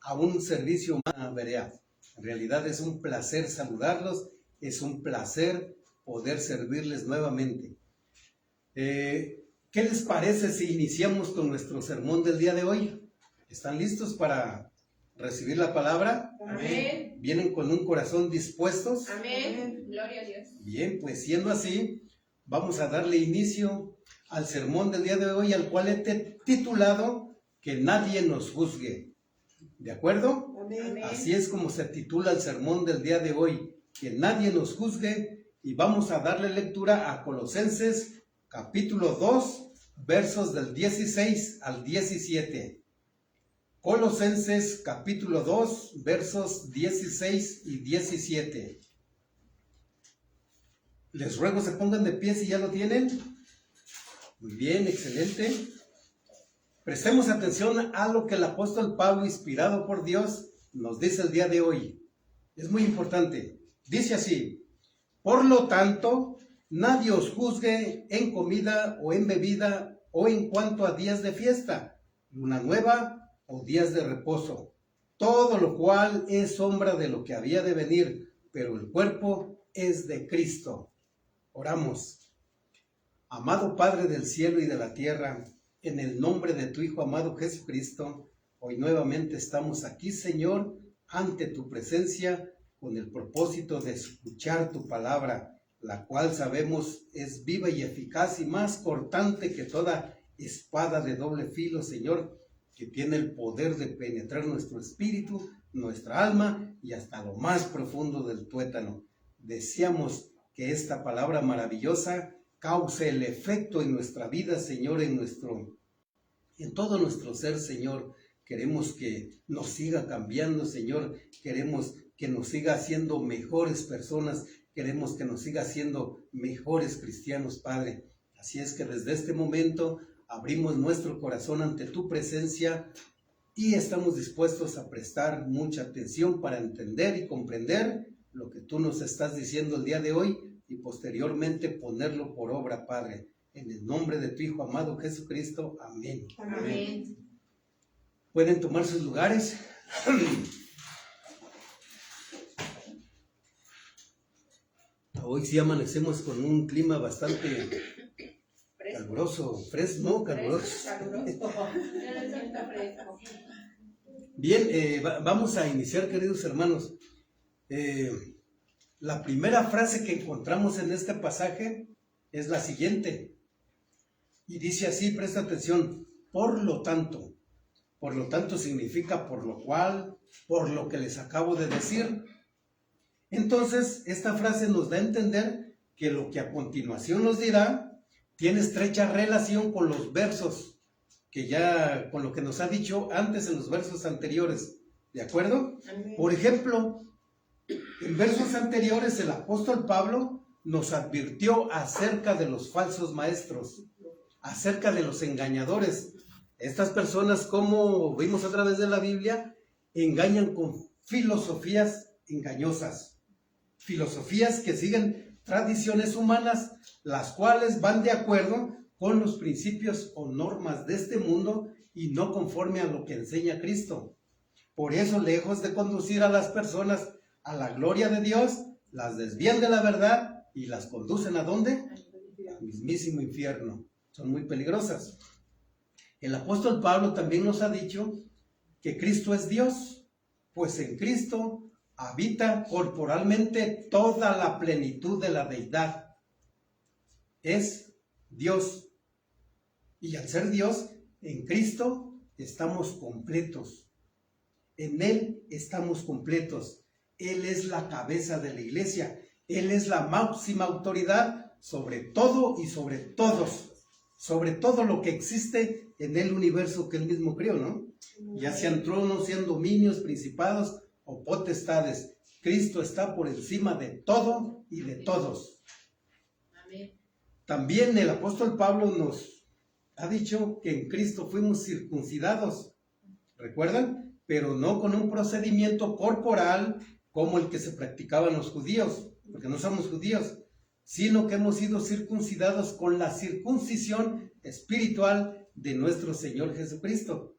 a un servicio más Berea. En realidad es un placer saludarlos, es un placer poder servirles nuevamente. ¿Qué les parece si iniciamos con nuestro sermón del día de hoy? ¿Están listos para recibir la palabra? Amén. ¿Vienen con un corazón dispuestos? Amén. Gloria a Dios. Bien, pues siendo así, vamos a darle inicio al sermón del día de hoy, al cual he titulado Que nadie nos juzgue. ¿De acuerdo? Amén. Así es como se titula el sermón del día de hoy, Que nadie nos juzgue, y vamos a darle lectura a Colosenses capítulo 2, versos del 16 al 17. Colosenses capítulo 2, versos 16 y 17. Les ruego se pongan de pie si ya lo tienen. Muy bien, excelente. Prestemos atención a lo que el apóstol Pablo, inspirado por Dios, nos dice el día de hoy. Es muy importante. Dice así: por lo tanto, nadie os juzgue en comida o en bebida o en cuanto a días de fiesta, luna nueva o días de reposo, todo lo cual es sombra de lo que había de venir, pero el cuerpo es de Cristo. Oramos. Amado Padre del cielo y de la tierra, en el nombre de tu Hijo amado Jesucristo, hoy nuevamente estamos aquí, Señor, ante tu presencia, con el propósito de escuchar tu palabra, la cual sabemos es viva y eficaz y más cortante que toda espada de doble filo, Señor, que tiene el poder de penetrar nuestro espíritu, nuestra alma y hasta lo más profundo del tuétano. Deseamos que esta palabra maravillosa cause el efecto en nuestra vida, Señor, en todo nuestro ser, Señor. Queremos que nos siga cambiando, Señor. Queremos que nos siga haciendo mejores personas. Queremos que nos siga haciendo mejores cristianos, Padre. Así es que desde este momento abrimos nuestro corazón ante tu presencia y estamos dispuestos a prestar mucha atención para entender y comprender lo que tú nos estás diciendo el día de hoy y posteriormente ponerlo por obra, Padre. En el nombre de tu Hijo amado Jesucristo. Amén. Amén. Pueden tomar sus lugares. Hoy sí amanecemos con un clima bastante caluroso, fresco, caluroso. Bien, vamos a iniciar, queridos hermanos. La primera frase que encontramos en este pasaje es la siguiente. Y dice así, presta atención: por lo tanto. Por lo tanto significa por lo cual, por lo que les acabo de decir. Entonces, esta frase nos da a entender que lo que a continuación nos dirá tiene estrecha relación con los versos, con lo que nos ha dicho antes en los versos anteriores. ¿De acuerdo? Amén. Por ejemplo, en versos anteriores el apóstol Pablo nos advirtió acerca de los falsos maestros, acerca de los engañadores. Estas personas, como vimos a través de la Biblia, engañan con filosofías engañosas, filosofías que siguen tradiciones humanas, las cuales van de acuerdo con los principios o normas de este mundo y no conforme a lo que enseña Cristo. Por eso, lejos de conducir a las personas a la gloria de Dios, las desvían de la verdad y las conducen ¿a dónde? Al mismísimo infierno. Son muy peligrosas. El apóstol Pablo también nos ha dicho que Cristo es Dios, pues en Cristo habita corporalmente toda la plenitud de la deidad. Es Dios. Y al ser Dios, en Cristo estamos completos. En Él estamos completos. Él es la cabeza de la iglesia. Él es la máxima autoridad sobre todo y sobre todos. Sobre todo lo que existe en el universo que Él mismo creó, ¿no? Ya sean tronos, sean dominios, principados o potestades. Cristo está por encima de todo y de todos. Amén. También el apóstol Pablo nos ha dicho que en Cristo fuimos circuncidados. ¿Recuerdan? Pero no con un procedimiento corporal como el que se practicaban los judíos, porque no somos judíos, sino que hemos sido circuncidados con la circuncisión espiritual de nuestro Señor Jesucristo,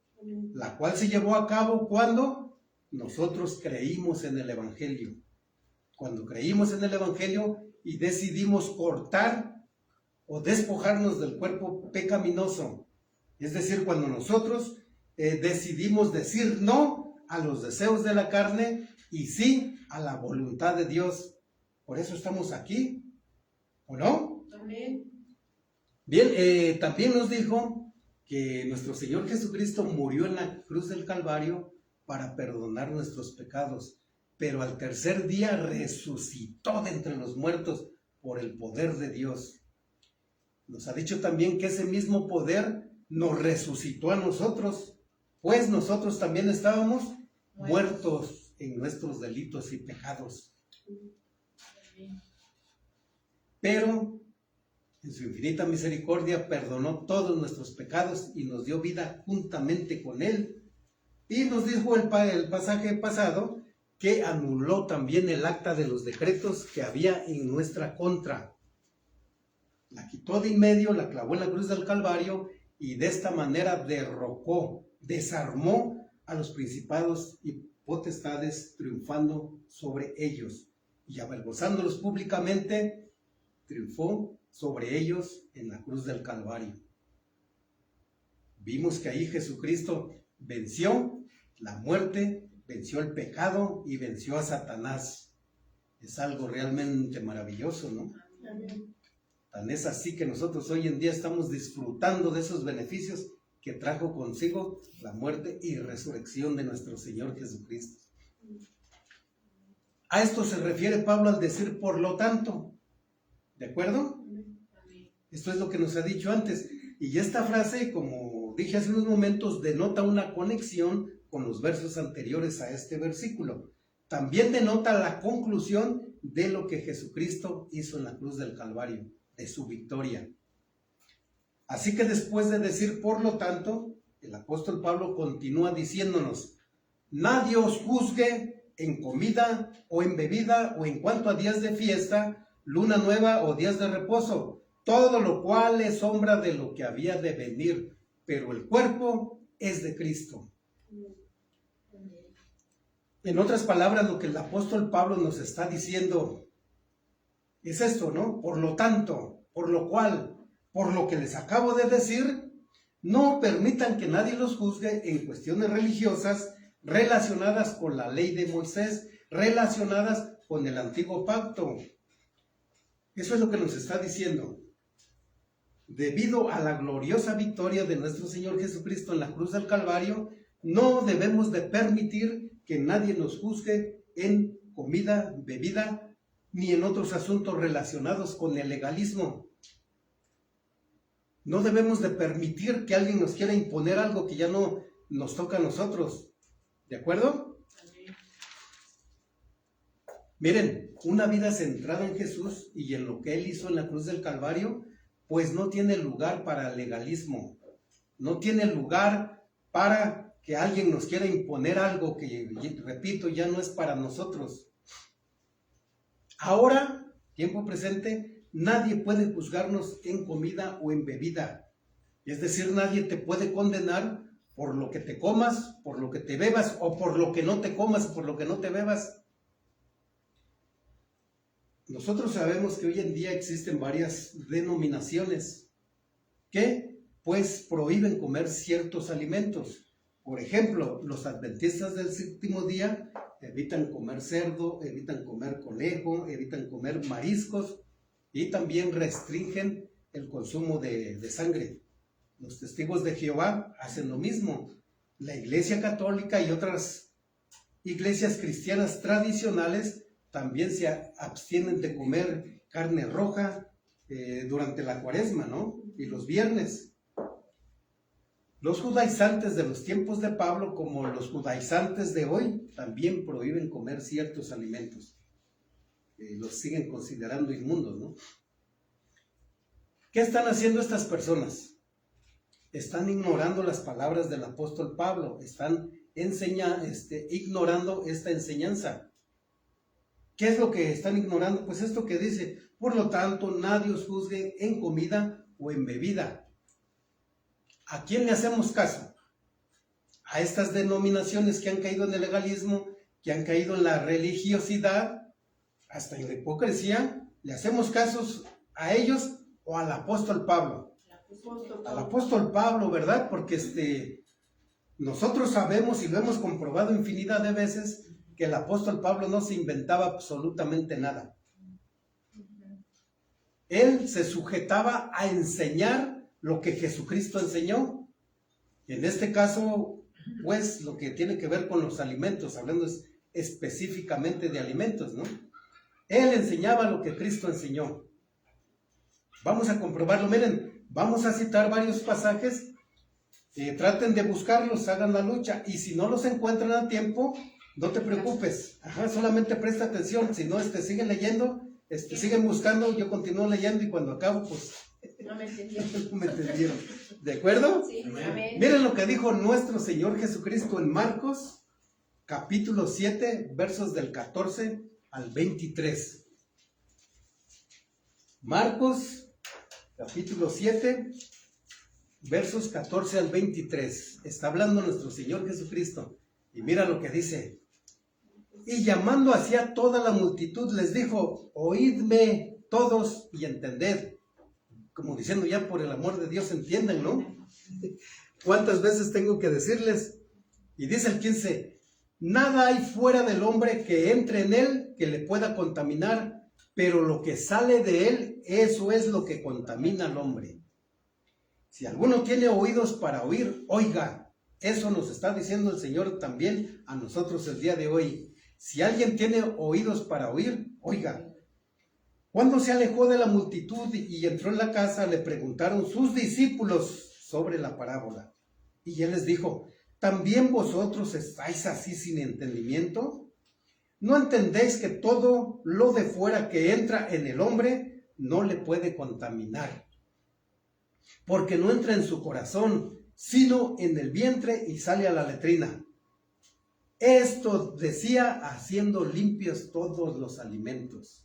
la cual se llevó a cabo, ¿cuándo? nosotros creímos en el Evangelio. Cuando creímos en el Evangelio y decidimos cortar o despojarnos del cuerpo pecaminoso, es decir, cuando nosotros decidimos decir no a los deseos de la carne y sí a la voluntad de Dios. Por eso estamos aquí, ¿o no? Amén. Bien, también nos dijo que nuestro Señor Jesucristo murió en la cruz del Calvario para perdonar nuestros pecados, pero al tercer día resucitó de entre los muertos por el poder de Dios. Nos ha dicho también que ese mismo poder nos resucitó a nosotros, pues nosotros también estábamos muertos en nuestros delitos y pecados. Pero en su infinita misericordia perdonó todos nuestros pecados y nos dio vida juntamente con Él. Y nos dijo el pasaje pasado que anuló también el acta de los decretos que había en nuestra contra. La quitó de en medio, la clavó en la cruz del Calvario y de esta manera derrocó, desarmó a los principados y potestades, triunfando sobre ellos y avergonzándolos públicamente, triunfó sobre ellos en la cruz del Calvario. Vimos que ahí Jesucristo venció la muerte, venció el pecado y venció a Satanás. Es algo realmente maravilloso, ¿no? Tan es así que nosotros hoy en día estamos disfrutando de esos beneficios que trajo consigo la muerte y resurrección de nuestro Señor Jesucristo. A esto se refiere Pablo al decir por lo tanto. ¿De acuerdo? Esto es lo que nos ha dicho antes. Y esta frase, como dije hace unos momentos, denota una conexión con los versos anteriores a este versículo. También denota la conclusión de lo que Jesucristo hizo en la cruz del Calvario, de su victoria. Así que después de decir por lo tanto, el apóstol Pablo continúa diciéndonos: nadie os juzgue en comida o en bebida o en cuanto a días de fiesta, luna nueva o días de reposo, todo lo cual es sombra de lo que había de venir, pero el cuerpo es de Cristo. En otras palabras, lo que el apóstol Pablo nos está diciendo es esto, ¿no? Por lo tanto, por lo cual, por lo que les acabo de decir, no permitan que nadie los juzgue en cuestiones religiosas relacionadas con la ley de Moisés, relacionadas con el antiguo pacto. Eso es lo que nos está diciendo. Debido a la gloriosa victoria de nuestro Señor Jesucristo en la cruz del Calvario, no debemos de permitir que nadie nos juzgue en comida, bebida, ni en otros asuntos relacionados con el legalismo. No debemos de permitir que alguien nos quiera imponer algo que ya no nos toca a nosotros. ¿De acuerdo? Miren, una vida centrada en Jesús y en lo que Él hizo en la cruz del Calvario, pues no tiene lugar para el legalismo. No tiene lugar para que alguien nos quiera imponer algo que, repito, ya no es para nosotros. Ahora, tiempo presente, nadie puede juzgarnos en comida o en bebida. Es decir, nadie te puede condenar por lo que te comas, por lo que te bebas, o por lo que no te comas, por lo que no te bebas. Nosotros sabemos que hoy en día existen varias denominaciones que, pues, prohíben comer ciertos alimentos. Por ejemplo, los adventistas del séptimo día evitan comer cerdo, evitan comer conejo, evitan comer mariscos y también restringen el consumo de sangre. Los testigos de Jehová hacen lo mismo. La Iglesia Católica y otras iglesias cristianas tradicionales también se abstienen de comer carne roja durante la Cuaresma, ¿no? Y los viernes. Los judaizantes de los tiempos de Pablo, como los judaizantes de hoy, también prohíben comer ciertos alimentos. Los siguen considerando inmundos, ¿no? ¿Qué están haciendo estas personas? Están ignorando las palabras del apóstol Pablo, están ignorando esta enseñanza. ¿Qué es lo que están ignorando? Pues esto que dice: por lo tanto, nadie os juzgue en comida o en bebida. ¿A quién le hacemos caso? a estas denominaciones que han caído en el legalismo, que han caído en la religiosidad, hasta en la hipocresía, le hacemos casos a ellos o al apóstol Pablo. Al apóstol Pablo, ¿verdad? Porque nosotros sabemos y lo hemos comprobado infinidad de veces que el apóstol Pablo no se inventaba absolutamente nada. Él se sujetaba a enseñar lo que Jesucristo enseñó. En este caso, pues, lo que tiene que ver con los alimentos, hablando específicamente de alimentos, ¿no? Él enseñaba lo que Cristo enseñó. Vamos a comprobarlo, miren, vamos a citar varios pasajes, traten de buscarlos, hagan la lucha, y si no los encuentran a tiempo, no te preocupes, solamente presta atención, si no, siguen leyendo, siguen buscando, yo continúo leyendo, y cuando acabo, pues, No me entendieron. no me entendieron, ¿de acuerdo? Sí, amén. Miren lo que dijo nuestro Señor Jesucristo en Marcos, capítulo 7, versos del 14 al 23. Marcos, capítulo 7, versos 14 al 23. Está hablando nuestro Señor Jesucristo. Y mira lo que dice. Y llamando hacia toda la multitud les dijo, oídme todos y entended. Como diciendo, ya por el amor de Dios entiendan, ¿no? ¿Cuántas veces tengo que decirles? Y dice el 15, nada hay fuera del hombre que entre en él que le pueda contaminar, pero lo que sale de él, eso es lo que contamina al hombre. Si alguno tiene oídos para oír, oiga. Eso nos está diciendo el Señor también a nosotros el día de hoy. Si alguien tiene oídos para oír, oiga. Cuando se alejó de la multitud y entró en la casa, le preguntaron sus discípulos sobre la parábola. Y él les dijo, ¿también vosotros estáis así sin entendimiento? ¿No entendéis que todo lo de fuera que entra en el hombre no le puede contaminar? Porque no entra en su corazón, sino en el vientre y sale a la letrina. Esto decía haciendo limpios todos los alimentos.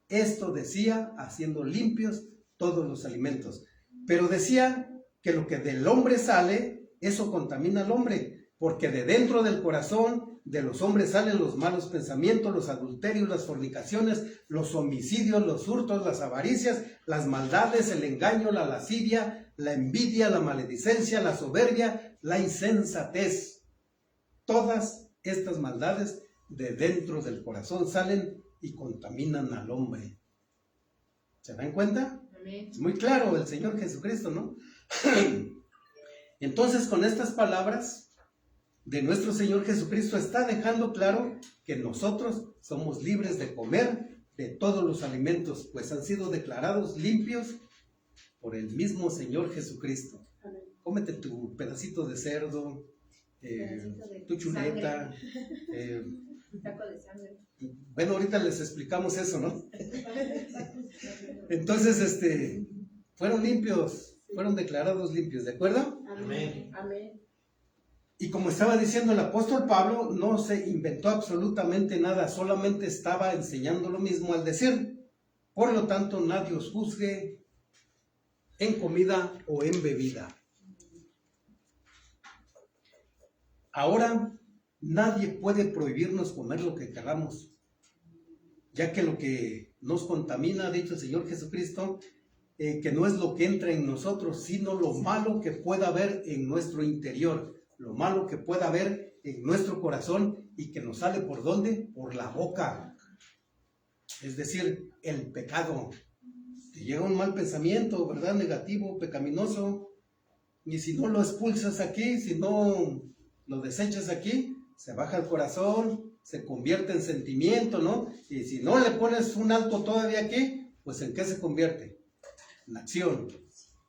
Esto decía haciendo limpios todos los alimentos. Pero decía que lo que del hombre sale, eso contamina al hombre. Porque de dentro del corazón de los hombres salen los malos pensamientos, los adulterios, las fornicaciones, los homicidios, los hurtos, las avaricias, las maldades, el engaño, la lascivia, la envidia, la maledicencia, la soberbia, la insensatez. Todas estas maldades de dentro del corazón salen y contaminan al hombre. ¿Se dan cuenta? Amén. Es muy claro el Señor Jesucristo, ¿no? Entonces, con estas palabras de nuestro Señor Jesucristo está dejando claro que nosotros somos libres de comer de todos los alimentos, pues han sido declarados limpios por el mismo Señor Jesucristo. Amén. Cómete tu pedacito de cerdo, Pedacito de tu chuleta. Un taco de sangre. Bueno, ahorita les explicamos eso, ¿no? Entonces, fueron limpios, fueron declarados limpios, ¿de acuerdo? Amén. Amén. Y como estaba diciendo el apóstol Pablo, no se inventó absolutamente nada, solamente estaba enseñando lo mismo al decir. Por lo tanto, nadie os juzgue en comida o en bebida. Ahora, nadie puede prohibirnos comer lo que queramos, ya que lo que nos contamina, ha dicho el Señor Jesucristo, que no es lo que entra en nosotros, sino lo malo que pueda haber en nuestro interior. Lo malo que pueda haber en nuestro corazón y que nos sale ¿por dónde? Por la boca. Es decir, el pecado. Te llega un mal pensamiento, ¿verdad? Negativo, pecaminoso. Y si no lo expulsas aquí, si no lo desechas aquí, se baja el corazón, se convierte en sentimiento, ¿no? Y si no le pones un alto todavía aquí, pues ¿en qué se convierte? En acción.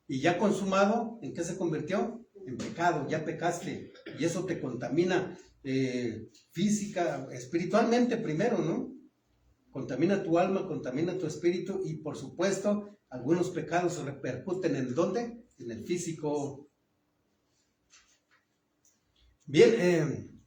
Y ya consumado, ¿en qué se convirtió? En pecado, ya pecaste, y eso te contamina física, espiritualmente primero, ¿no? Contamina tu alma, contamina tu espíritu, y por supuesto, algunos pecados se repercuten ¿en dónde? En el físico. Bien,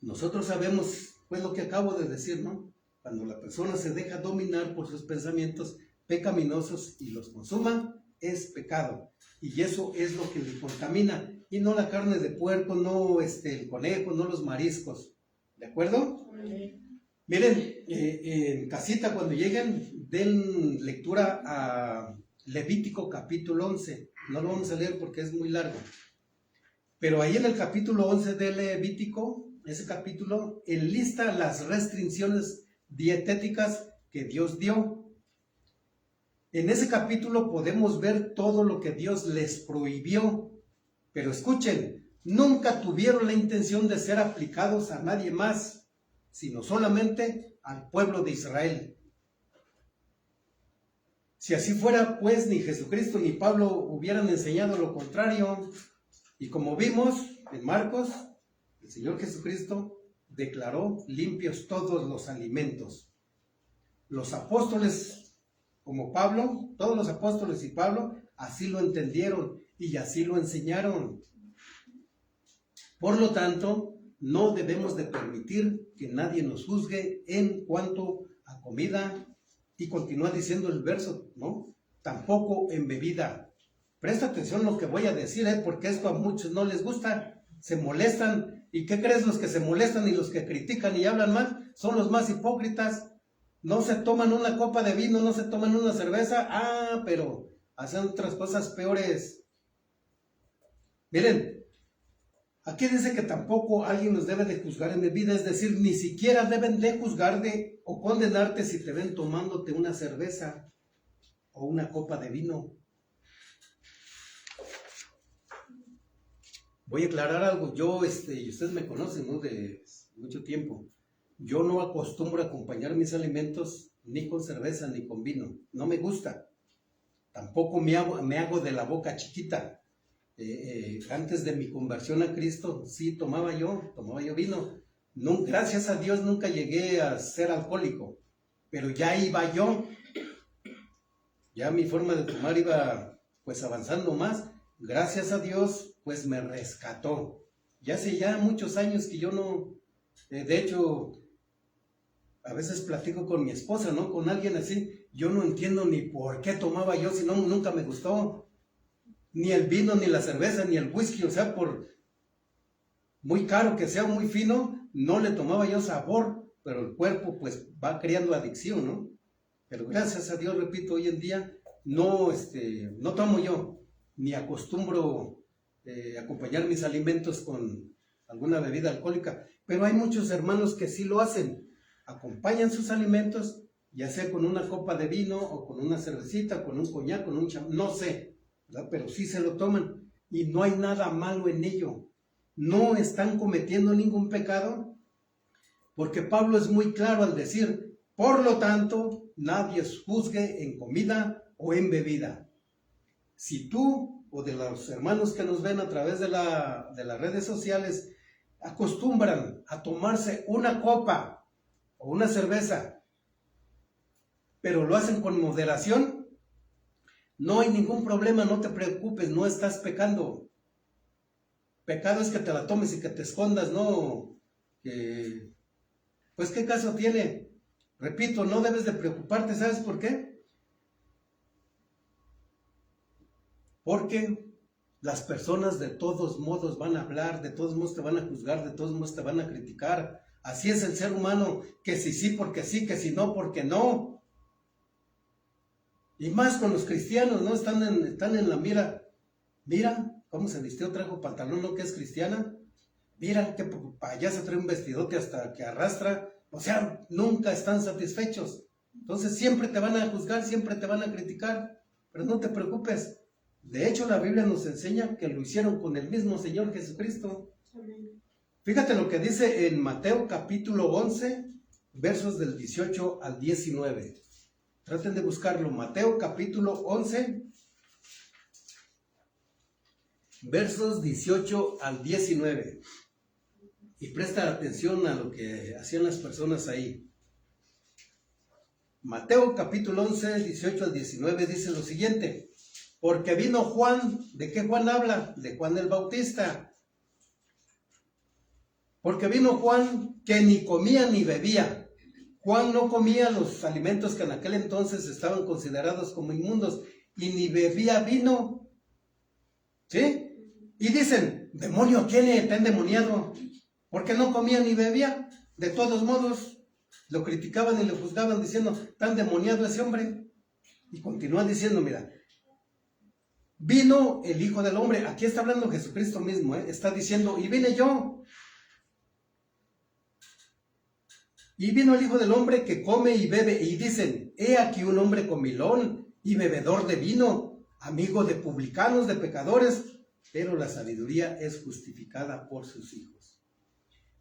nosotros sabemos, pues lo que acabo de decir, ¿no? Cuando la persona se deja dominar por sus pensamientos pecaminosos y los consuma, es pecado. Y eso es lo que le contamina. Y no la carne de puerco, no el conejo, no los mariscos. ¿De acuerdo? Amén. Miren, en casita cuando lleguen, den lectura a Levítico capítulo 11. No lo vamos a leer porque es muy largo. Pero ahí en el capítulo 11 de Levítico, ese capítulo, enlista las restricciones dietéticas que Dios dio. En ese capítulo podemos ver todo lo que Dios les prohibió. Pero escuchen, nunca tuvieron la intención de ser aplicados a nadie más, sino solamente al pueblo de Israel. Si así fuera, pues ni Jesucristo ni Pablo hubieran enseñado lo contrario. Y como vimos en Marcos, el Señor Jesucristo declaró limpios todos los alimentos. Los apóstoles, como Pablo, todos los apóstoles y Pablo, así lo entendieron y así lo enseñaron. Por lo tanto, no debemos de permitir que nadie nos juzgue en cuanto a comida. Y continúa diciendo el verso, ¿no? Tampoco en bebida. Presta atención a lo que voy a decir, porque esto a muchos no les gusta, se molestan. ¿Y qué crees? Los que se molestan y los que critican y hablan mal son los más hipócritas. No se toman una copa de vino, no se toman una cerveza, pero hacen otras cosas peores. Miren, aquí dice que tampoco alguien nos debe de juzgar en bebida, es decir, ni siquiera deben de juzgarte o condenarte si te ven tomándote una cerveza o una copa de vino. Voy a aclarar algo. Yo, y ustedes me conocen, ¿no? De mucho tiempo. Yo no acostumbro a acompañar mis alimentos ni con cerveza ni con vino. No me gusta. Tampoco me hago de la boca chiquita. Antes de mi conversión a Cristo, sí tomaba yo vino. No, gracias a Dios nunca llegué a ser alcohólico, pero ya iba yo. Ya mi forma de tomar iba pues avanzando más. Gracias a Dios pues me rescató. Ya hace ya muchos años que yo no, de hecho, a veces platico con mi esposa, ¿no? Con alguien así, yo no entiendo ni por qué tomaba yo, si no, nunca me gustó. Ni el vino, ni la cerveza, ni el whisky, o sea, por muy caro que sea, muy fino, no le tomaba yo sabor, pero el cuerpo pues va creando adicción, ¿no? Pero gracias a Dios, repito, hoy en día no tomo yo, ni acostumbro acompañar mis alimentos con alguna bebida alcohólica, pero hay muchos hermanos que sí lo hacen, acompañan sus alimentos, ya sea con una copa de vino, o con una cervecita, con un coñac, con un champán, no sé, ¿verdad? Pero sí se lo toman, y no hay nada malo en ello, no están cometiendo ningún pecado, porque Pablo es muy claro al decir, por lo tanto, nadie juzgue en comida o en bebida. Si tú o de los hermanos que nos ven a través de las redes sociales acostumbran a tomarse una copa o una cerveza, pero lo hacen con moderación, no hay ningún problema, no te preocupes, no estás pecando. Pecado es que te la tomes y que te escondas, ¿no? Pues ¿qué caso tiene? Repito, no debes de preocuparte, ¿sabes por qué? Porque las personas de todos modos van a hablar, de todos modos te van a juzgar, de todos modos te van a criticar. Así es el ser humano, que si sí porque sí, que si no porque no. Y más con los cristianos, ¿no? Están en la mira. Mira cómo se vistió, trajo pantalón, ¿no? Que es cristiana. Mira qué payasa, trae un vestidote hasta que arrastra. O sea, nunca están satisfechos. Entonces siempre te van a juzgar, siempre te van a criticar. Pero no te preocupes. De hecho, la Biblia nos enseña que lo hicieron con el mismo Señor Jesucristo. Amén. Fíjate lo que dice en Mateo capítulo 11, versos del 18 al 19. Traten de buscarlo. Mateo capítulo 11, versos 18 al 19. Y presta atención a lo que hacían las personas ahí. Mateo capítulo 11, 18 al 19 dice lo siguiente. Porque vino Juan, ¿de qué Juan habla? De Juan el Bautista. Porque vino Juan que ni comía ni bebía. Juan no comía los alimentos que en aquel entonces estaban considerados como inmundos. y ni bebía vino. ¿Sí? Y dicen, demonio, ¿quién está endemoniado? Porque no comía ni bebía. De todos modos, lo criticaban y lo juzgaban diciendo, tan demoniado ese hombre. Y continúan diciendo, mira, vino el Hijo del Hombre. Aquí está hablando Jesucristo mismo, está diciendo, y vine yo. Y vino el Hijo del Hombre que come y bebe. Y dicen, he aquí un hombre comilón y bebedor de vino, amigo de publicanos, de pecadores. Pero la sabiduría es justificada por sus hijos.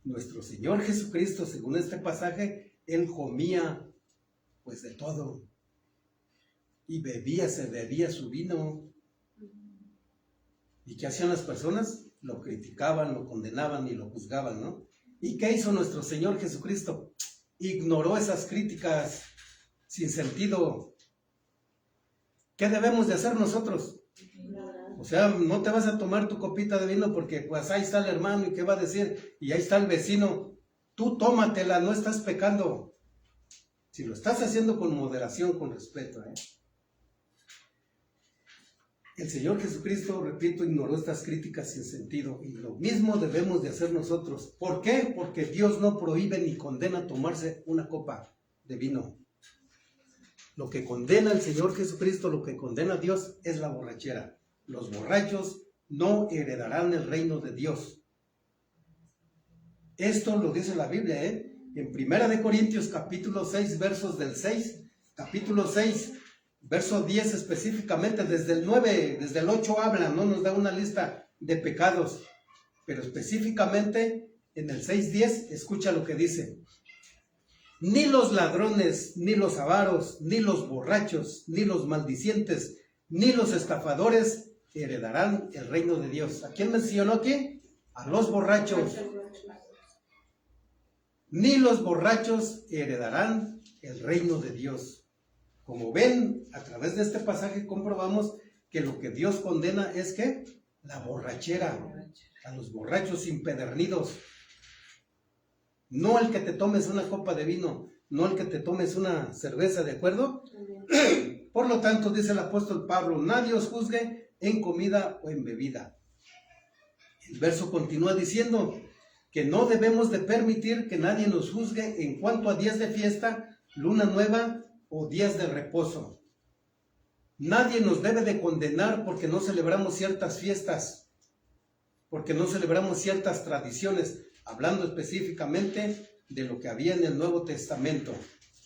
Nuestro Señor Jesucristo, según este pasaje, Él comía pues de todo. Y se bebía su vino. ¿Y qué hacían las personas? Lo criticaban, lo condenaban y lo juzgaban, ¿no? ¿Y qué hizo nuestro Señor Jesucristo? Ignoró esas críticas sin sentido. ¿Qué debemos de hacer nosotros? O sea, no te vas a tomar tu copita de vino porque pues ahí está el hermano y qué va a decir, y ahí está el vecino. Tú tómatela, no estás pecando. Si lo estás haciendo con moderación, con respeto, El Señor Jesucristo, repito, ignoró estas críticas sin sentido, y lo mismo debemos de hacer nosotros. ¿Por qué? Porque Dios no prohíbe ni condena tomarse una copa de vino. Lo que condena el Señor Jesucristo, lo que condena a Dios es la borrachera. Los borrachos no heredarán el reino de Dios. Esto lo dice la Biblia, En 1 Corintios capítulo 6, versos del 6, capítulo 6, verso 10 específicamente, desde el 9, desde el 8 habla, no nos da una lista de pecados, pero específicamente en el 6:10, escucha lo que dice. Ni los ladrones, ni los avaros, ni los borrachos, ni los maldicientes, ni los estafadores heredarán el reino de Dios. ¿A quién mencionó aquí? A los borrachos. Ni los borrachos heredarán el reino de Dios. Como ven, a través de este pasaje comprobamos que lo que Dios condena es que la borrachera, a los borrachos impedernidos. No el que te tomes una copa de vino, no el que te tomes una cerveza, ¿de acuerdo? Por lo tanto, dice el apóstol Pablo, nadie os juzgue en comida o en bebida. El verso continúa diciendo que no debemos de permitir que nadie nos juzgue en cuanto a días de fiesta, luna nueva o días de reposo. Nadie nos debe de condenar porque no celebramos ciertas fiestas, porque no celebramos ciertas tradiciones, hablando específicamente de lo que había en el Nuevo Testamento,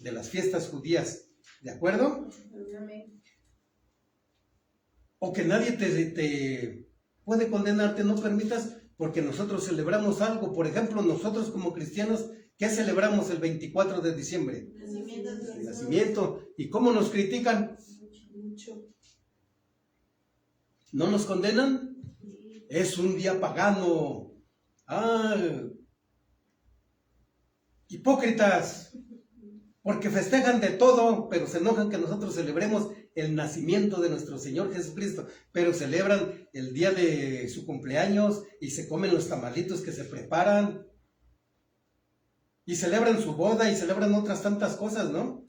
de las fiestas judías, ¿de acuerdo? O que nadie te puede condenarte, no permitas, porque nosotros celebramos algo. Por ejemplo, nosotros como cristianos, ¿qué celebramos el 24 de diciembre? El nacimiento. ¿Y cómo nos critican? Mucho. ¿No nos condenan? Es un día pagano. Hipócritas, porque festejan de todo, pero se enojan que nosotros celebremos el nacimiento de nuestro Señor Jesucristo, pero celebran el día de su cumpleaños y se comen los tamalitos que se preparan, y celebran su boda y celebran otras tantas cosas, ¿no?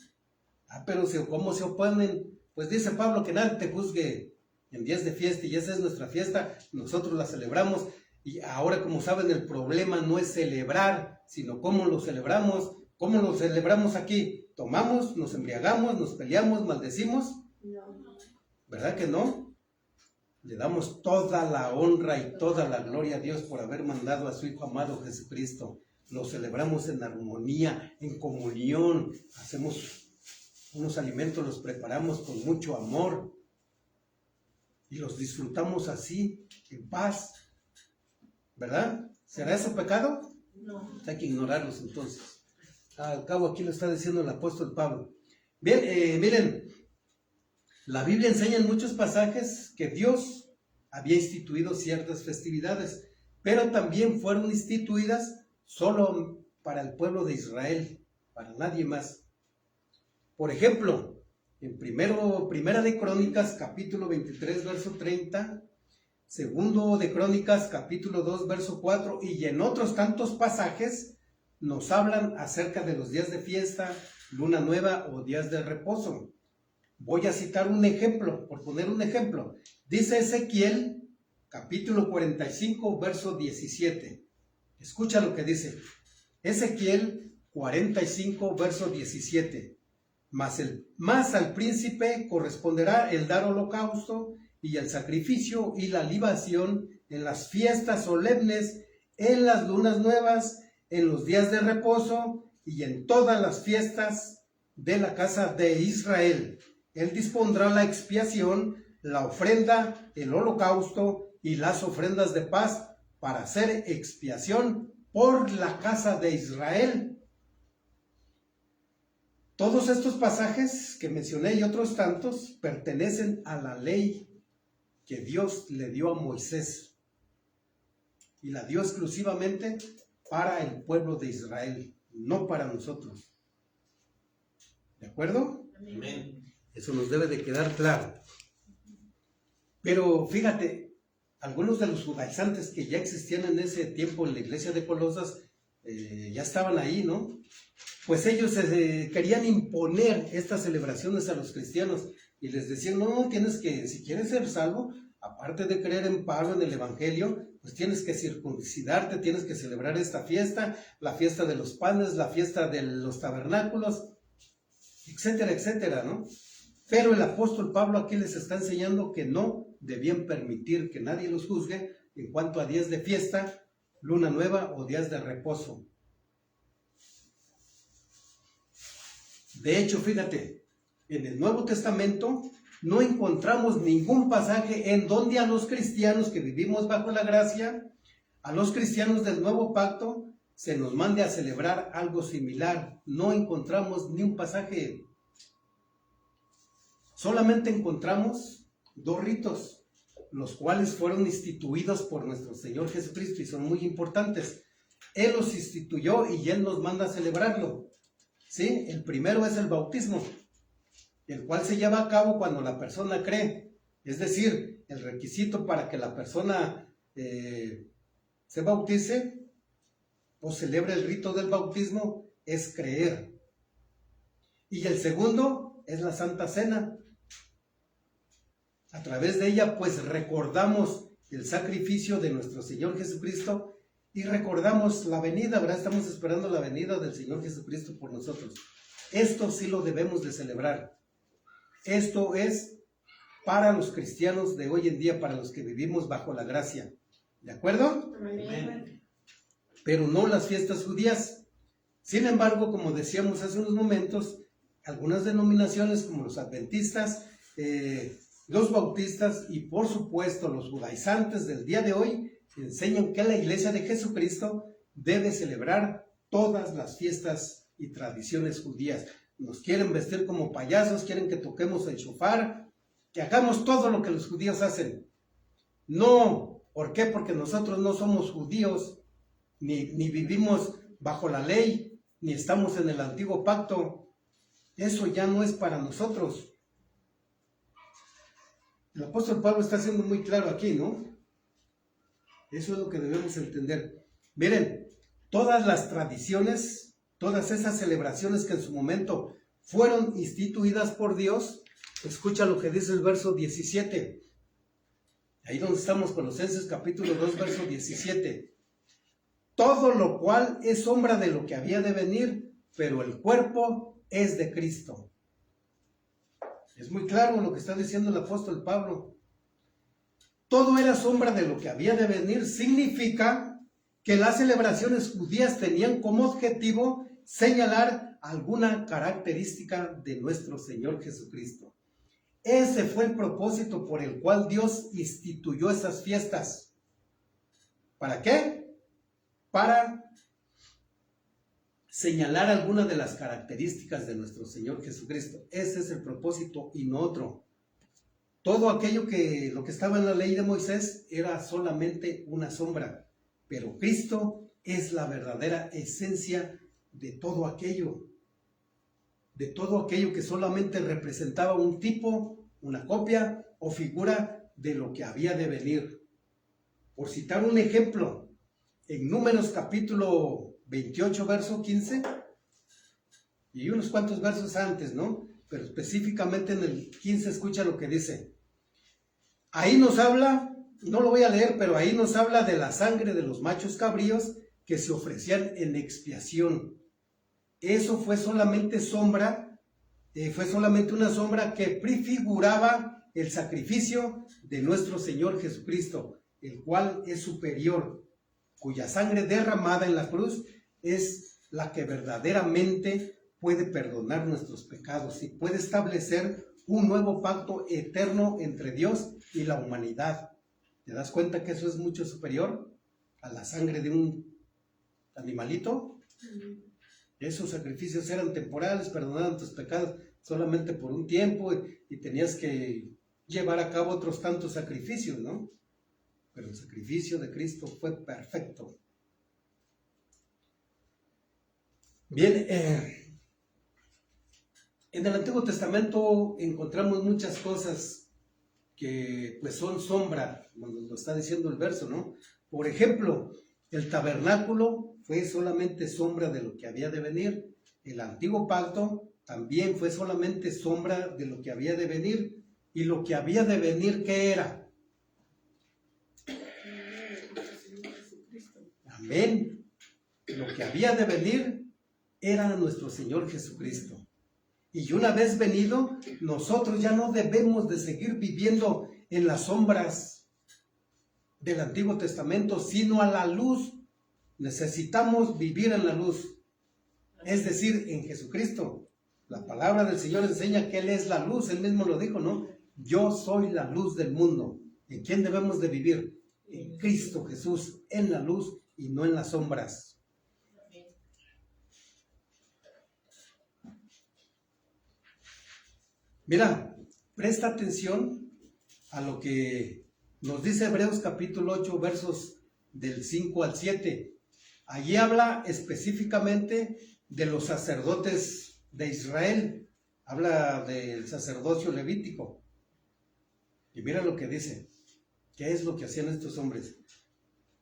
Pero ¿cómo se oponen? Pues dice Pablo que nadie te juzgue en días de fiesta, y esa es nuestra fiesta, nosotros la celebramos. Y ahora, como saben, el problema no es celebrar, sino cómo lo celebramos. ¿Cómo lo celebramos aquí? ¿Tomamos, nos embriagamos, nos peleamos, maldecimos? No. ¿Verdad que no? Le damos toda la honra y toda la gloria a Dios por haber mandado a su Hijo amado Jesucristo. Lo celebramos en armonía, en comunión. Hacemos unos alimentos, los preparamos con mucho amor y los disfrutamos así, en paz. ¿Verdad? ¿Será eso pecado? No. Hay que ignorarlos entonces. Al cabo aquí lo está diciendo el apóstol Pablo. Bien, miren, la Biblia enseña en muchos pasajes que Dios había instituido ciertas festividades, pero también fueron instituidas solo para el pueblo de Israel, para nadie más. Por ejemplo, en Primera de Crónicas, capítulo 23, verso 30, Segundo de Crónicas, capítulo 2, verso 4, y en otros tantos pasajes nos hablan acerca de los días de fiesta, luna nueva o días de reposo. Voy a citar un ejemplo, por poner un ejemplo. Dice Ezequiel, capítulo 45, verso 17. Escucha lo que dice. Ezequiel 45, verso 17. Mas al príncipe corresponderá el dar holocausto y el sacrificio y la libación en las fiestas solemnes, en las lunas nuevas, en los días de reposo y en todas las fiestas de la casa de Israel. Él dispondrá la expiación, la ofrenda, el holocausto y las ofrendas de paz para hacer expiación por la casa de Israel. Todos estos pasajes que mencioné y otros tantos pertenecen a la ley que Dios le dio a Moisés y la dio exclusivamente para el pueblo de Israel, no para nosotros. ¿De acuerdo? Amén. Eso nos debe de quedar claro. Pero fíjate, algunos de los judaizantes que ya existían en ese tiempo en la iglesia de Colosas, ya estaban ahí, ¿no? Pues ellos querían imponer estas celebraciones a los cristianos y les decían, no, tienes que, si quieres ser salvo, aparte de creer en Pablo, en el Evangelio, pues tienes que circuncidarte, tienes que celebrar esta fiesta, la fiesta de los panes, la fiesta de los tabernáculos, etcétera, etcétera, ¿no? Pero el apóstol Pablo aquí les está enseñando que no debían permitir que nadie los juzgue en cuanto a días de fiesta, luna nueva o días de reposo. De hecho, fíjate, en el Nuevo Testamento no encontramos ningún pasaje en donde a los cristianos que vivimos bajo la gracia, a los cristianos del Nuevo Pacto, se nos mande a celebrar algo similar. No encontramos ni un pasaje. Solamente encontramos dos ritos, los cuales fueron instituidos por nuestro Señor Jesucristo y son muy importantes. Él los instituyó y Él nos manda a celebrarlo. ¿Sí? El primero es el bautismo, el cual se lleva a cabo cuando la persona cree. Es decir, el requisito para que la persona se bautice o celebre el rito del bautismo es creer. Y el segundo es la Santa Cena. A través de ella, pues recordamos el sacrificio de nuestro Señor Jesucristo y recordamos la venida, ¿verdad? Estamos esperando la venida del Señor Jesucristo por nosotros. Esto sí lo debemos de celebrar. Esto es para los cristianos de hoy en día, para los que vivimos bajo la gracia. ¿De acuerdo? Amén. Pero no las fiestas judías. Sin embargo, como decíamos hace unos momentos, algunas denominaciones como los adventistas, los bautistas y por supuesto los judaizantes del día de hoy enseñan que la iglesia de Jesucristo debe celebrar todas las fiestas y tradiciones judías. Nos quieren vestir como payasos, quieren que toquemos el shofar, que hagamos todo lo que los judíos hacen. No, ¿por qué? Porque nosotros no somos judíos, ni vivimos bajo la ley, ni estamos en el antiguo pacto. Eso ya no es para nosotros. El apóstol Pablo está siendo muy claro aquí, ¿no? Eso es lo que debemos entender. Miren, todas las tradiciones, todas esas celebraciones que en su momento fueron instituidas por Dios, escucha lo que dice el verso 17. Ahí donde estamos, Colosenses capítulo 2, verso 17. Todo lo cual es sombra de lo que había de venir, pero el cuerpo es de Cristo. Es muy claro lo que está diciendo el apóstol Pablo. Todo era sombra de lo que había de venir. Significa que las celebraciones judías tenían como objetivo señalar alguna característica de nuestro Señor Jesucristo. Ese fue el propósito por el cual Dios instituyó esas fiestas. ¿Para qué? Para señalar alguna de las características de nuestro Señor Jesucristo. Ese es el propósito y no otro. Todo aquello lo que estaba en la ley de Moisés era solamente una sombra, pero Cristo es la verdadera esencia de todo aquello que solamente representaba un tipo, una copia o figura de lo que había de venir. Por citar un ejemplo, en Números capítulo 28, verso 15, y unos cuantos versos antes, ¿no? pero específicamente en el 15 escucha lo que dice. Ahí nos habla, no lo voy a leer, pero ahí nos habla de la sangre de los machos cabríos que se ofrecían en expiación. Eso fue solamente una sombra que prefiguraba el sacrificio de nuestro Señor Jesucristo, el cual es superior, cuya sangre derramada en la cruz es la que verdaderamente puede perdonar nuestros pecados y puede establecer un nuevo pacto eterno entre Dios y la humanidad. ¿Te das cuenta que eso es mucho superior a la sangre de un animalito? Esos sacrificios eran temporales, perdonaban tus pecados solamente por un tiempo y tenías que llevar a cabo otros tantos sacrificios, ¿no? Pero el sacrificio de Cristo fue perfecto. Bien, en el Antiguo Testamento encontramos muchas cosas que pues son sombra, como lo está diciendo el verso, ¿no? Por ejemplo, el tabernáculo fue solamente sombra de lo que había de venir. El antiguo pacto también fue solamente sombra de lo que había de venir. Y lo que había de venir, ¿qué era? Amén. Lo que había de venir era nuestro Señor Jesucristo. Y una vez venido, nosotros ya no debemos de seguir viviendo en las sombras del Antiguo Testamento, sino a la luz. Necesitamos vivir en la luz, es decir, en Jesucristo. La palabra del Señor enseña que Él es la luz, Él mismo lo dijo, ¿no? Yo soy la luz del mundo. ¿En quién debemos de vivir? En Cristo Jesús, en la luz y no en las sombras. Mira, presta atención a lo que nos dice Hebreos capítulo 8, versos del 5 al 7. Allí habla específicamente de los sacerdotes de Israel. Habla del sacerdocio levítico. Y mira lo que dice. ¿Qué es lo que hacían estos hombres?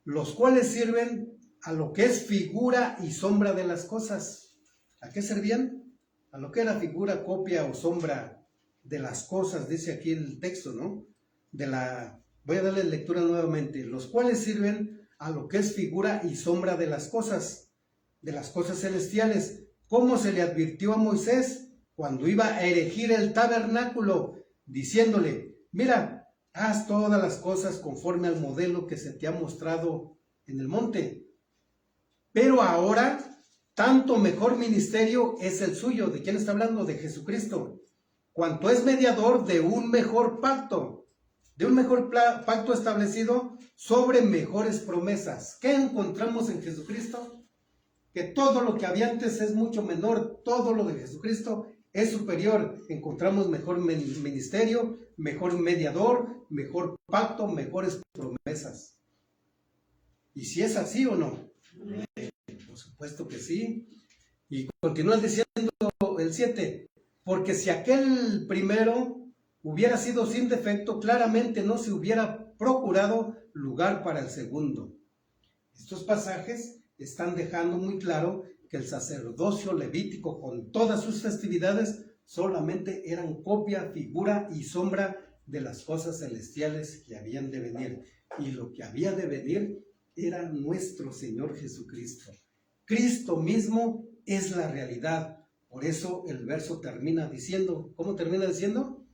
Los cuales sirven a lo que es figura y sombra de las cosas. ¿A qué servían? A lo que era figura, copia o sombra de las cosas, dice aquí el texto, ¿no? Voy a darle lectura nuevamente. Los cuales sirven a lo que es figura y sombra de las cosas celestiales, como se le advirtió a Moisés cuando iba a erigir el tabernáculo, diciéndole, mira, haz todas las cosas conforme al modelo que se te ha mostrado en el monte. Pero ahora, tanto mejor ministerio es el suyo. ¿De quién está hablando? De Jesucristo. Cuanto es mediador de un mejor pacto, pacto establecido sobre mejores promesas. ¿Qué encontramos en Jesucristo? Que todo lo que había antes es mucho menor, todo lo de Jesucristo es superior. Encontramos mejor ministerio, mejor mediador, mejor pacto, mejores promesas. ¿Y si es así o no? Por supuesto que sí. Y continúa diciendo el 7. Porque si aquel primero hubiera sido sin defecto, claramente no se hubiera procurado lugar para el segundo. Estos pasajes están dejando muy claro que el sacerdocio levítico, con todas sus festividades, solamente eran copia, figura y sombra de las cosas celestiales que habían de venir. Y lo que había de venir era nuestro Señor Jesucristo. Cristo mismo es la realidad. Por eso el verso termina diciendo, ¿cómo termina diciendo?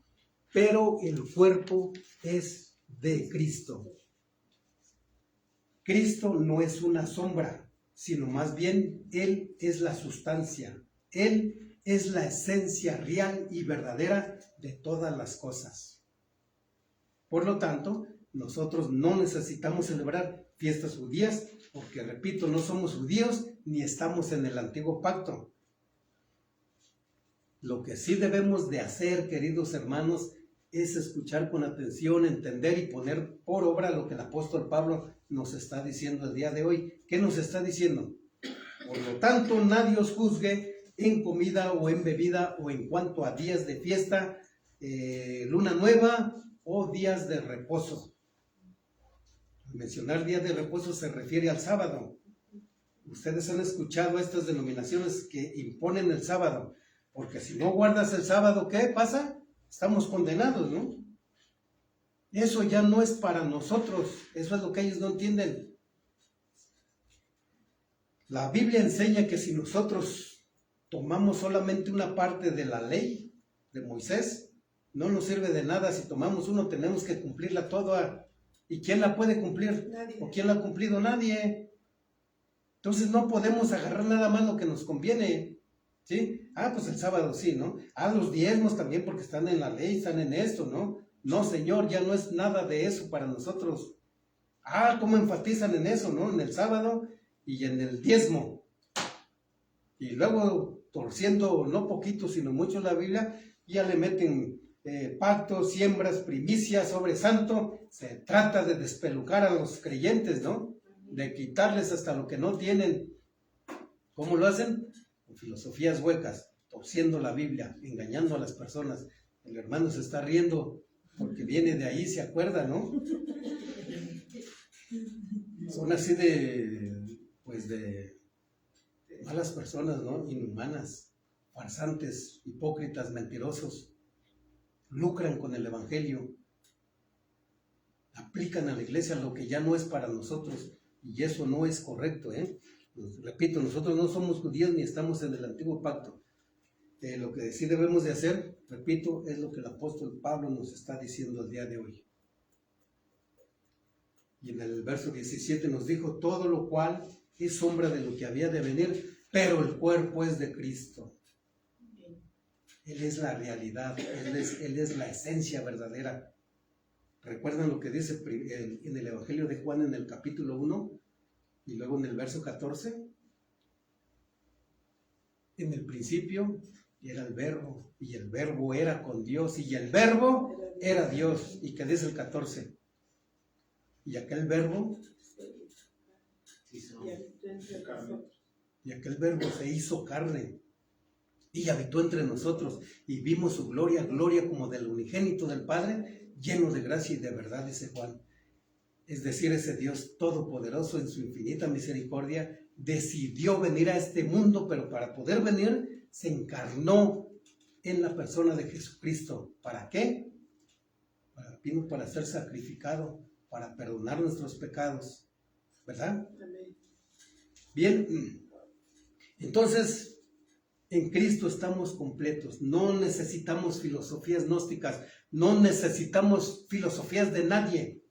Pero el cuerpo es de Cristo. Cristo no es una sombra, sino más bien Él es la sustancia. Él es la esencia real y verdadera de todas las cosas. Por lo tanto, nosotros no necesitamos celebrar fiestas judías, porque repito, no somos judíos ni estamos en el antiguo pacto. Lo que sí debemos de hacer, queridos hermanos, es escuchar con atención, entender y poner por obra lo que el apóstol Pablo nos está diciendo el día de hoy. ¿Qué nos está diciendo? Por lo tanto, nadie os juzgue en comida o en bebida o en cuanto a días de fiesta, luna nueva o días de reposo. Al mencionar días de reposo se refiere al sábado. Ustedes han escuchado estas denominaciones que imponen el sábado. Porque si no guardas el sábado, ¿qué pasa? Estamos condenados, ¿no? Eso ya no es para nosotros. Eso es lo que ellos no entienden. La Biblia enseña que si nosotros tomamos solamente una parte de la ley de Moisés, no nos sirve de nada. Si tomamos uno, tenemos que cumplirla toda. ¿Y quién la puede cumplir? Nadie. ¿O quién la ha cumplido? Nadie. Entonces no podemos agarrar nada más lo que nos conviene. ¿Sí? Pues el sábado sí, ¿no? Los diezmos también porque están en la ley, están en esto, ¿no? No, Señor, ya no es nada de eso para nosotros. ¿Cómo enfatizan en eso, ¿no? En el sábado y en el diezmo. Y luego, torciendo no poquito, sino mucho la Biblia, ya le meten pactos, siembras, primicias, sobre santo. Se trata de despelucar a los creyentes, ¿no? De quitarles hasta lo que no tienen. ¿Cómo lo hacen? Con filosofías huecas, torciendo la Biblia, engañando a las personas. El hermano se está riendo porque viene de ahí, se acuerda, ¿no? Son así de malas personas, ¿no? Inhumanas, farsantes, hipócritas, mentirosos. Lucran con el evangelio. Aplican a la iglesia lo que ya no es para nosotros. Y eso no es correcto, ¿eh? Repito, nosotros no somos judíos ni estamos en el antiguo pacto. Lo que sí debemos de hacer, repito, es lo que el apóstol Pablo nos está diciendo el día de hoy. Y en el verso 17 nos dijo, todo lo cual es sombra de lo que había de venir, pero el cuerpo es de Cristo. Él es la realidad, Él es la esencia verdadera. ¿Recuerdan lo que dice en el Evangelio de Juan en el capítulo 1 y luego en el verso 14? En el principio era el verbo, y el verbo era con Dios, y el verbo era Dios. ¿Y qué dice el 14? Y aquel verbo se hizo carne y habitó entre nosotros, y vimos su gloria, gloria como del unigénito del Padre, lleno de gracia y de verdad, dice Juan. Es decir, ese Dios todopoderoso en su infinita misericordia decidió venir a este mundo, pero para poder venir se encarnó en la persona de Jesucristo. ¿Para qué? Vino para ser sacrificado, para perdonar nuestros pecados, ¿verdad? Bien, entonces en Cristo estamos completos, no necesitamos filosofías gnósticas, no necesitamos filosofías de nadie,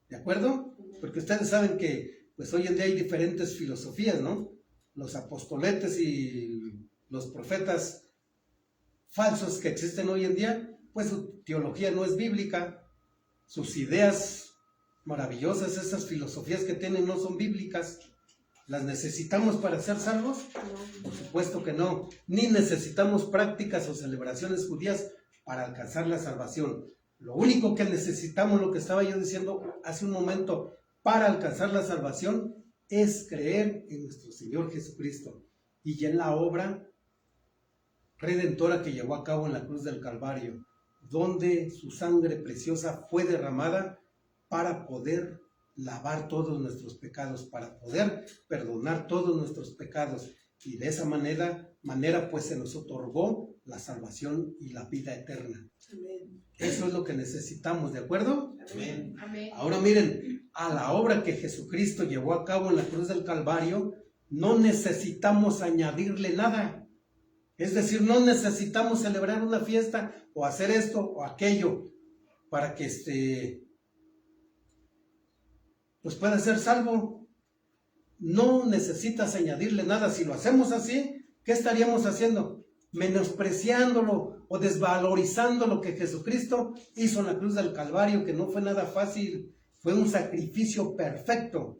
¿de acuerdo? Porque ustedes saben que pues hoy en día hay diferentes filosofías, ¿no? Los apostoletes y los profetas falsos que existen hoy en día, pues su teología no es bíblica, sus ideas maravillosas, esas filosofías que tienen no son bíblicas. ¿Las necesitamos para ser salvos? Por supuesto que no. Ni necesitamos prácticas o celebraciones judías para alcanzar la salvación. Lo único que necesitamos, lo que estaba yo diciendo hace un momento, para alcanzar la salvación, es creer en nuestro Señor Jesucristo y en la obra redentora que llevó a cabo en la cruz del Calvario, donde su sangre preciosa fue derramada para poder lavar todos nuestros pecados, para poder perdonar todos nuestros pecados, y de esa manera pues se nos otorgó la salvación y la vida eterna. Amén. Eso es lo que necesitamos, ¿de acuerdo? Amén. Amén. Ahora miren, a la obra que Jesucristo llevó a cabo en la cruz del Calvario, no necesitamos añadirle nada. Es decir, no necesitamos celebrar una fiesta o hacer esto o aquello para que pues pueda ser salvo. No necesitas añadirle nada. Si lo hacemos así, ¿qué estaríamos haciendo? Menospreciándolo o desvalorizando lo que Jesucristo hizo en la cruz del Calvario, que no fue nada fácil, fue un sacrificio perfecto.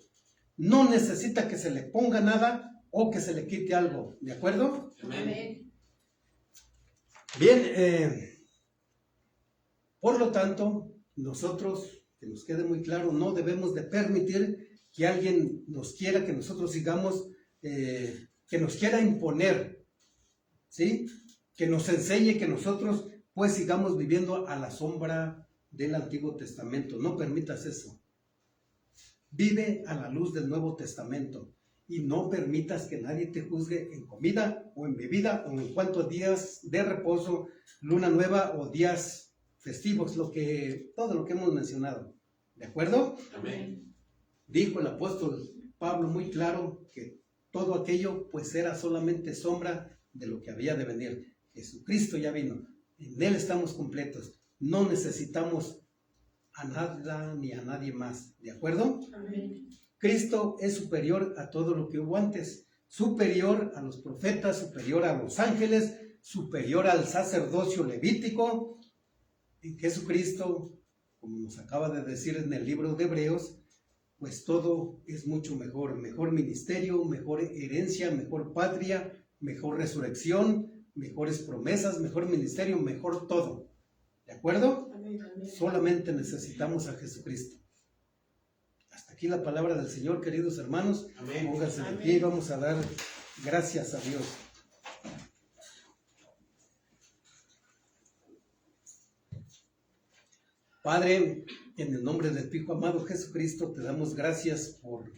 No necesita que se le ponga nada o que se le quite algo, ¿de acuerdo? Amén. Bien, por lo tanto, nosotros, que nos quede muy claro, no debemos de permitir que alguien nos quiera, que nosotros sigamos, que nos quiera imponer, ¿sí? Que nos enseñe que nosotros pues sigamos viviendo a la sombra del Antiguo Testamento. No permitas eso. Vive a la luz del Nuevo Testamento. y no permitas que nadie te juzgue en comida o en bebida o en cuanto a días de reposo, luna nueva o días festivos, todo lo que hemos mencionado. ¿De acuerdo? Amén. Dijo el apóstol Pablo muy claro que todo aquello pues era solamente sombra de lo que había de venir. Jesucristo ya vino, en Él estamos completos, no necesitamos a nada ni a nadie más. ¿De acuerdo? Amén. Cristo es superior a todo lo que hubo antes, superior a los profetas, superior a los ángeles, superior al sacerdocio levítico. En Jesucristo, como nos acaba de decir en el libro de Hebreos, pues todo es mucho mejor, mejor ministerio, mejor herencia, mejor patria, mejor resurrección, mejores promesas, mejor ministerio, mejor todo. ¿De acuerdo? Amén. Solamente necesitamos a Jesucristo. Hasta aquí la palabra del Señor, queridos hermanos. Amén. Pónganse de Amén. pie y vamos a dar gracias a Dios. Padre, en el nombre de tu Hijo amado Jesucristo, te damos gracias por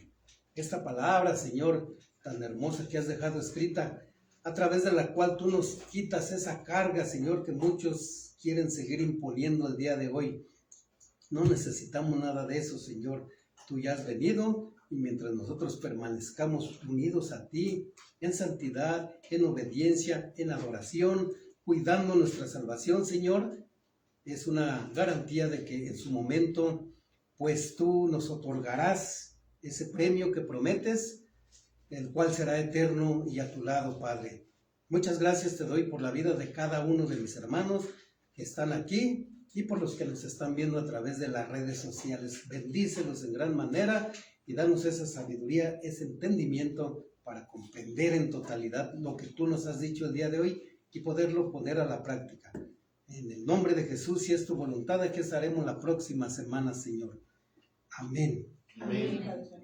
esta palabra, Señor, tan hermosa que has dejado escrita, a través de la cual tú nos quitas esa carga, Señor, que muchos quieren seguir imponiendo el día de hoy. No necesitamos nada de eso, Señor. Tú ya has venido y mientras nosotros permanezcamos unidos a ti, en santidad, en obediencia, en adoración, cuidando nuestra salvación, Señor, es una garantía de que en su momento, pues tú nos otorgarás ese premio que prometes, el cual será eterno y a tu lado, Padre. Muchas gracias te doy por la vida de cada uno de mis hermanos que están aquí y por los que nos están viendo a través de las redes sociales. Bendícelos en gran manera y danos esa sabiduría, ese entendimiento para comprender en totalidad lo que tú nos has dicho el día de hoy y poderlo poner a la práctica. En el nombre de Jesús, si es tu voluntad, aquí estaremos la próxima semana, Señor. Amén. Amén. Amén.